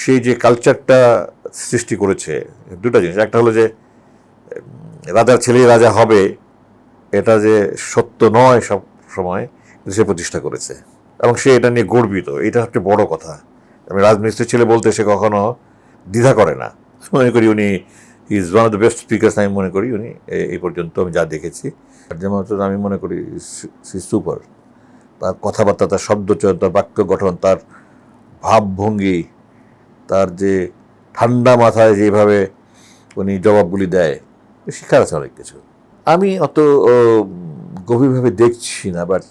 সেই যে কালচারটা সৃষ্টি করেছে, দুটো জিনিস। একটা হলো যে রাজার ছেলে রাজা হবে, এটা যে সত্য নয় সব সময়, সে প্রতিষ্ঠা করেছে এবং সে এটা নিয়ে গর্বিত। এটা সবচেয়ে বড় কথা। আমি রাজমিস্ত্রির ছেলে বলতে সে কখনো দ্বিধা করে না। মনে করি উনি is one of the best speakers, আমি মনে করি উনি এই পর্যন্ত আমি যা দেখেছি। যেমন আমি মনে করি সুপার। তার কথাবার্তা, তার শব্দচয়ন, তার বাক্য গঠন, তার ভাবভঙ্গি, তার যে ঠান্ডা মাথায় যেভাবে উনি জবাবগুলি দেয়, শিক্ষার আছে অনেক কিছু। আমি অত গভীরভাবে দেখছি না, বাট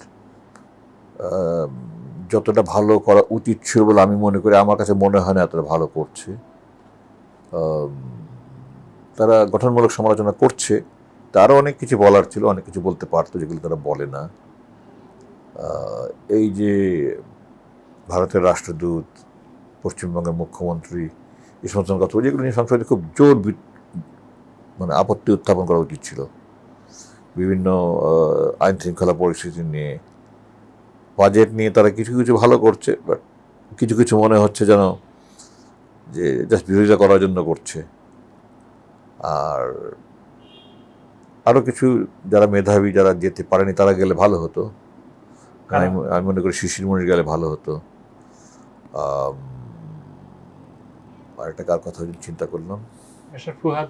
যতটা ভালো করা উচিত ছিল বলে আমি মনে করি, আমার কাছে মনে হয় না এতটা ভালো করছে। তারা গঠনমূলক সমালোচনা করছে, তারও অনেক কিছু বলার ছিল, অনেক কিছু বলতে পারতো যেগুলো তারা বলে না। এই যে ভারতের রাষ্ট্রদূত, পশ্চিমবঙ্গের মুখ্যমন্ত্রী, এই সমস্ত কথা যেগুলো নিয়ে সংসদে খুব জোর মানে আপত্তি উত্থাপন করা উচিত ছিল। বিভিন্ন আইন শৃঙ্খলা পরিস্থিতি নিয়ে, বাজেট নিয়ে তারা কিছু কিছু ভালো করছে, বাট কিছু কিছু মনে হচ্ছে যেন যে জাস্ট বিরোধিতা করার জন্য করছে। আর আরও কিছু যারা মেধাবী, যারা যেতে পারেনি, তারা গেলে ভালো হতো। আমি মনে করি শিশির মনির গেলে ভালো হতো। আর একটা কার কথা চিন্তা করলাম, ফুয়াদ।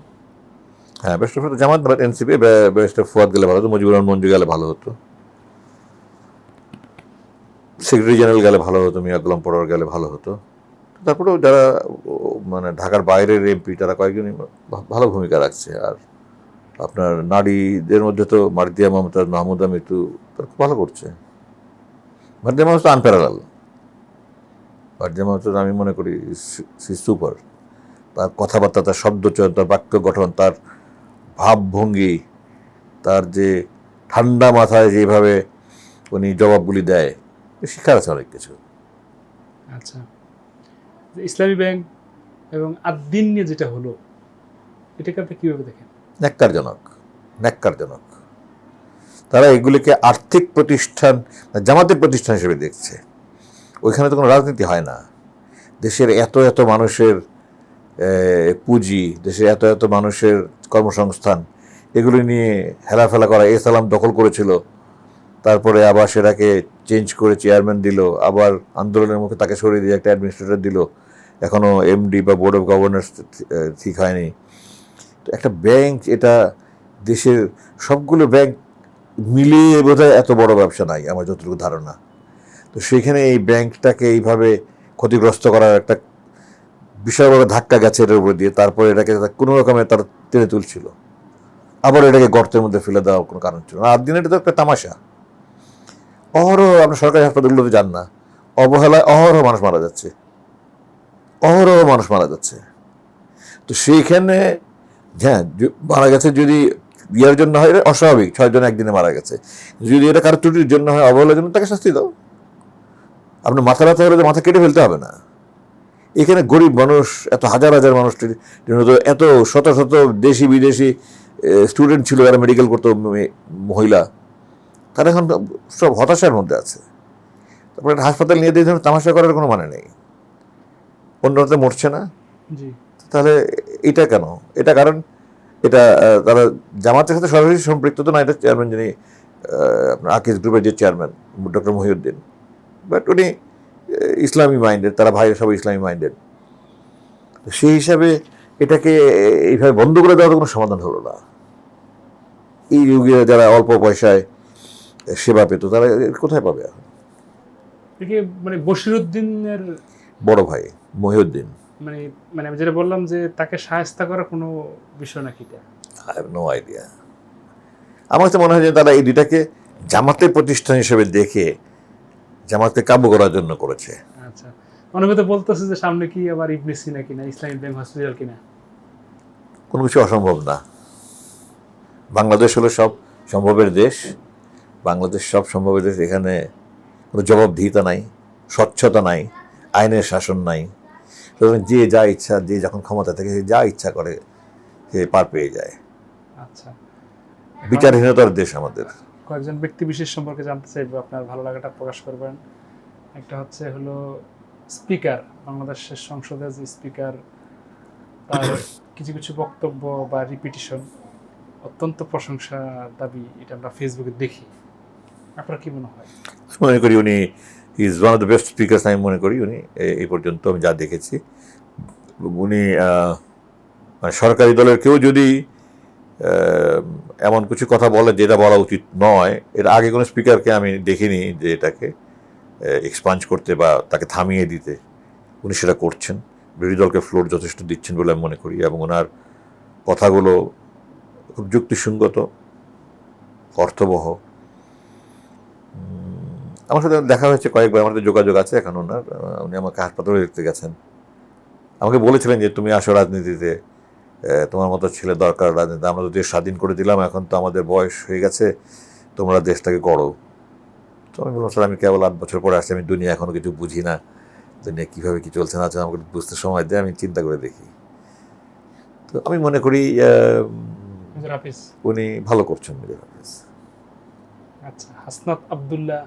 হ্যাঁ, best of Jamaat, NCP, best of Fuad গেলে ভালো হতো। মুজিবুর রহমান মঞ্জু গেলে ভালো হতো। সেক্রেটারি জেনারেল গেলে ভালো হতো। মিয়া গোলাম পরোয়ার গেলে ভালো হতো। তারপরেও যারা মানে ঢাকার বাইরের এমপি, তারা কয়েকজনই ভালো ভূমিকা রাখছে। আর আপনার নারীদের মধ্যে তো মার্জিয়া মমতাজ, মাহমুদা মিতু, তারা খুব ভালো করছে। মার্জিয়া মমতাজ তো আনপ্যারালাল। মার্জিয়া মমতাজ আমি মনে করি সুপার। তার কথাবার্তা, তার শব্দচয়ন, তার বাক্য গঠন, তার ভাবভঙ্গি, তার যে ঠান্ডা মাথায় যেভাবে উনি জবাবগুলি দেয়, শিক্ষার আছে অনেক কিছু। আচ্ছা, ইসলামী ব্যাংক এবং আদ্দিন নিয়ে যেটা হলো, এটাকে আপনি কীভাবে দেখেন? ন্যাক্কারজনক। তারা এগুলিকে আর্থিক প্রতিষ্ঠান, জামাতের প্রতিষ্ঠান হিসেবে দেখছে। ওইখানে তো কোনো রাজনীতি হয় না। দেশের এত এত মানুষের পুঁজি, দেশের এত এত মানুষের কর্মসংস্থান, এগুলি নিয়ে হেলাফেলা করা। সালাম দখল করেছিল, তারপরে আবার সেটাকে চেঞ্জ করে চেয়ারম্যান দিল, আবার আন্দোলনের মুখে তাকে সরিয়ে দিয়ে একটা অ্যাডমিনিস্ট্রেটর দিল। এখনও এমডি বা বোর্ড অফ গভর্নর্স ঠিক হয়নি। তো একটা ব্যাংক, এটা দেশের সবগুলো ব্যাংক মিলিয়ে বোধহয় এত বড় ব্যবসা নাই আমার যতটুকু ধারণা। তো সেখানে এই ব্যাংকটাকে এইভাবে ক্ষতিগ্রস্ত করার একটা বিশাল বড় ধাক্কা গেছে এটার উপর দিয়ে। তারপরে এটাকে কোনো রকমে তারা টেনে তুলছিল, আবার এটাকে গর্তের মধ্যে ফেলে দেওয়ার কোনো কারণ ছিল না। আর দিন এটা তো একটা তামাশা। অহরহ আপনার সরকারি হাসপাতালগুলোতে যান না, অবহেলায় অহরহ মানুষ মারা যাচ্ছে, অহরহ মানুষ মারা যাচ্ছে। তো সেইখানে হ্যাঁ, মারা গেছে যদি ইয়ার জন্য হয়, অস্বাভাবিক, 6 জন একদিনে মারা গেছে। যদি এটা কারো ত্রুটির জন্য হয়, অবহেলার জন্য, তাকে শাস্তি দাও। আপনার মাথা ব্যথা হলে মাথা কেটে ফেলতে হবে না। এখানে গরিব মানুষ, এত হাজার হাজার মানুষ, এত শত শত দেশি বিদেশি স্টুডেন্ট ছিল যারা মেডিকেল করতো, মহিলা, তারা এখন সব হতাশার মধ্যে আছে। তারপরে হাসপাতাল নিয়ে দিয়ে তামাশা করার কোনো মানে নেই। অন্যরা মরছে না, তাহলে এটা কেন? এটা কারণ এটা তারা জামাতের সাথে সরাসরি সম্পৃক্ত তো না। এটা চেয়ারম্যান যিনি, আপনার আকিজ গ্রুপের যে চেয়ারম্যান ডক্টর মহিউদ্দিন, বাট উনি ইসলামী মাইন্ডেড, তারা ভাই সব ইসলামী মাইন্ডেড। সেই হিসাবে এটাকে এইভাবে বন্ধ করে দেওয়ার কোনো সমাধান হলো না। এই যুগে যারা অল্প পয়সায় সেবা পেত, তারা কোথায় পাবে এখন? মানে বশিরউদ্দিনের বড় ভাই মহিউদ্দিন, মানে মানে আমি যেটা বললাম যে তাকে শায়েস্তা করার কোনো বিষয় নাকি? I have no idea. আমার তো মনে হয় যে তারা এই দুটাকে জামাতের প্রতিষ্ঠান হিসেবে দেখে জামাতকে কাবু করার জন্য করেছে। আচ্ছা, অনেকে তো বলতেছে যে সামনে কি আবার ইবনে সিনা কিনা, ইসলামিক ব্যাংক হসপিটাল কিনা। কোনো কিছু অসম্ভব না। বাংলাদেশ হলো সব সম্ভবের দেশ। বাংলাদেশ সব সম্ভবের দেশ। এখানে কোনো জবাবদিহিতা নাই, স্বচ্ছতা নাই, আইনের শাসন নাই। সুতরাং যে যা ইচ্ছা, যে যখন ক্ষমতা থেকে সে যা ইচ্ছা করে সে পার পেয়ে যায়। আচ্ছা, বিচারহীনতার দেশ আমাদের। কয়েকজন ব্যক্তি বিশেষ সম্পর্কে জানতে চাইবো, আপনার ভালো লাগাটা প্রকাশ করবেন। একটা হলো স্পিকার, বাংলাদেশের সংসদের যে স্পিকার, তার কিছু কিছু বক্তব্য বা রিপিটিশন অত্যন্ত প্রশংসা দাবি, এটা আমরা ফেসবুকে দেখি। আপনার কি মনে হয়? আমি মনে করি উনি is one of the best speakers. আমি মনে করি উনি এই পর্যন্ত আমি যা দেখেছি, উনি মানে সরকারি দলের কেউ যদি এমন কিছু কথা বলে যেটা বলা উচিত নয়, এর আগে কোনো স্পিকারকে আমি দেখিনি যে এটাকে এক্সপাঞ্জ করতে বা তাকে থামিয়ে দিতে। উনি সেটা করছেন, বিরোধী দলকে ফ্লোর যথেষ্ট দিচ্ছেন বলে আমি মনে করি, এবং ওনার কথাগুলো খুব যুক্তিসঙ্গত, অর্থবহ। আমার সাথে দেখা হয়েছে কয়েকবার, আমাদের যোগাযোগ আছে এখন ওনার। উনি আমাকে হাসপাতালে দেখতে গেছেন, আমাকে বলেছিলেন যে তুমি আসো রাজনীতিতে, তোমার মতো ছেলে দরকার রাজনীতি, আমরা তো দেশ স্বাধীন করে দিলাম, এখন তো আমাদের বয়স হয়ে গেছে, তোমরা দেশটাকে গড়ো। তো আমি বললাম স্যার আমি কেবল 8 বছর পরে আসছি, আমি দুনিয়া এখনও কিছু বুঝি না, দুনিয়া কীভাবে কী চলছে না চলছে আমাকে বুঝতে সময় দেয়, আমি চিন্তা করে দেখি। তো আমি মনে করি মেজর হাফিজ উনি ভালো করছেন, মেজর হাফিজ। আচ্ছা, হাসনাত আব্দুল্লাহ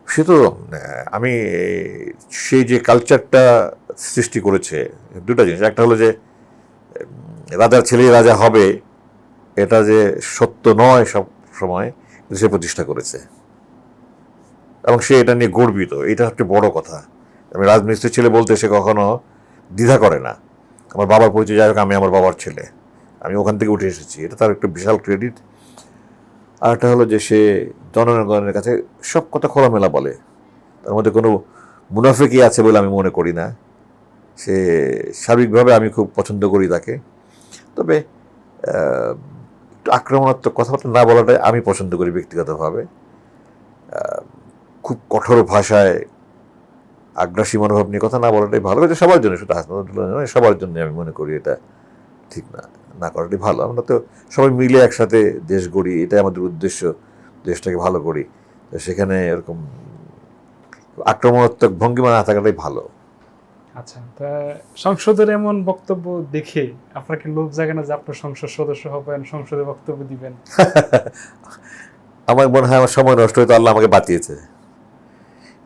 সে তো আমি সেই যে কালচারটা সৃষ্টি করেছে, দুটা জিনিস, একটা হলো যে রাজার ছেলে রাজা হবে, এটা যে সত্য নয় সব সময়, সে প্রতিষ্ঠা করেছে এবং সে এটা নিয়ে গর্বিত, এটা সবচেয়ে বড় কথা। আমি রাজমিস্ত্রির ছেলে বলতে সে কখনো দ্বিধা করে না। আমার বাবার পরিচয়, যাই হোক আমি আমার বাবার ছেলে, আমি ওখান থেকে উঠে এসেছি, এটা তার একটা বিশাল ক্রেডিট। আর একটা হলো যে সে জনগণের কাছে সব কথা খোলামেলা বলে, তার মধ্যে কোনো মুনাফিকি আছে বলে আমি মনে করি না। সে সার্বিকভাবে আমি খুব পছন্দ করি তাকে। তবে একটু আক্রমণাত্মক কথাবার্তা না বলাটাই আমি পছন্দ করি ব্যক্তিগতভাবে। খুব কঠোর ভাষায় আগ্রাসী মনোভাব নিয়ে কথা না বলাটাই ভালো। এটা সবার জন্য, শুধু হাসপাতাল নয়, সবার জন্য আমি মনে করি এটা ঠিক না, না করাটাই ভালো। আমরা তো সবাই মিলে একসাথে দেশ গড়ি, এটাই আমাদের উদ্দেশ্য, দেশটাকে ভালো করি। তো সেখানে এরকম আক্রমণাত্মক ভঙ্গিমা না থাকাটাই ভালো। আচ্ছা, তা সংসদের এমন বক্তব্য দেখে আপনাকে লোভ জাগে না যে আপনার সংসদ সদস্য হবেন, সংসদে বক্তব্য দিবেন? আমার মনে হয় আমার সময় নষ্ট হয়তো আল্লাহ আমাকে বাঁচিয়েছে,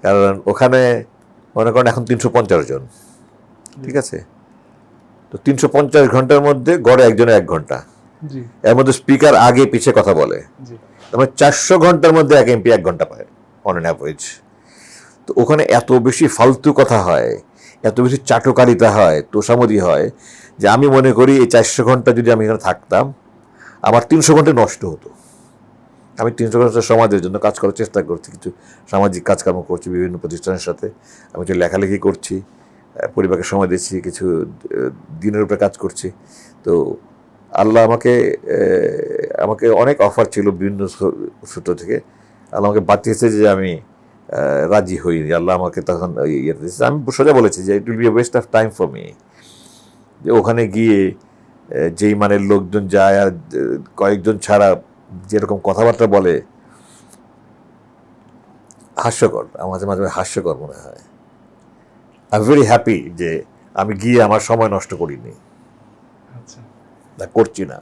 কারণ ওখানে মনে করেন এখন 350 জন, ঠিক আছে? তো 350 ঘন্টার মধ্যে গড়ে একজনে 1 ঘন্টা, জি এর মধ্যে স্পিকার আগে পিছিয়ে কথা বলে, জি তারপরে 400 ঘন্টার মধ্যে এক এমপি 1 ঘন্টা পায় অন অ্যান অ্যাভারেজ। তো ওখানে এত বেশি ফালতু কথা হয়, এত বেশি চাটুকারিতা হয়, তোষামদি হয়, যে আমি মনে করি এই 400 ঘন্টা যদি আমি এখানে থাকতাম, আমার 300 ঘন্টা নষ্ট হতো। আমি 300 ঘন্টা সমাজের জন্য কাজ করার চেষ্টা করছি, কিছু সামাজিক কাজকর্ম করছি বিভিন্ন প্রতিষ্ঠানের সাথে, আমি কিছু লেখালেখি করছি, পরিবারকে সময় দিচ্ছি, কিছু দিনের উপরে কাজ করছি। তো আল্লাহ আমাকে অনেক অফার ছিল বিভিন্ন সূত্র থেকে, আল্লাহ আমাকে বাঁচিয়েছে যে আমি রাজি হইনি। আল্লাহ আমাকে তখন ইয়ে দিয়েছে। আমি সোজা বলেছি যে it will B A West of time for me, যে ওখানে গিয়ে যেই মানের লোকজন যায় আর কয়েকজন ছাড়া যেরকম কথাবার্তা বলে, হাস্যকর, আমার মাঝে মাঝে হাস্যকর মনে হয়। আই এম ভেরি হ্যাপি যে আমি গিয়ে আমার সময় নষ্ট করিনি, আচ্ছা না করছি না।